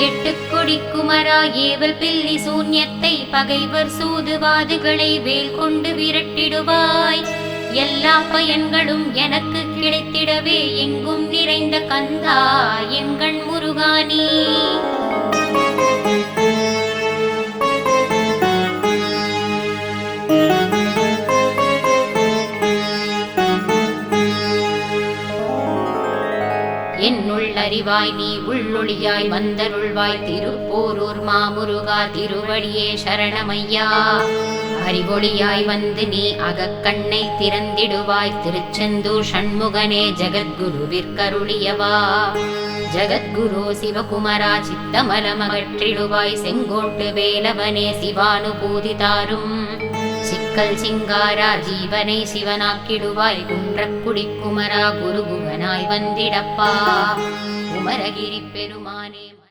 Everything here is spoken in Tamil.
எட்டுக்கொடி குமரா ஏவல் பில்லி சூன்யத்தை பகைவர் சூதுவாதுகளை வேல் கொண்டு விரட்டிடுவாய். எல்லா பயன்களும் எனக்கு கிடைத்திடவே எங்கும் நிறைந்த கந்தா எங்கண் முருகானி. என்னுள் அறிவாய் நீ உள்ளொளியாய் வந்தருள்வாய். திருப்போரூர் மாமுருகா திருவடியே சரணமையா. அறிவொளியாய் வந்து நீ அகக்கண்ணை திறந்திடுவாய். திருச்செந்தூர் ஷண்முகனே ஜகத்குருவிற்கருளியவா. ஜகத்குரு சிவகுமரா சித்தமலமகற்றிடுவாய். செங்கோட்டு வேலவனே சிவானுபூதி தாரும். சிக்கல் சிங்காரா ஜீவனை சிவனாக்கிடுவாய். குன்றக்குடி குமரா குருகுகனாய் வந்திடப்பா. குமரகிரி பெருமானே.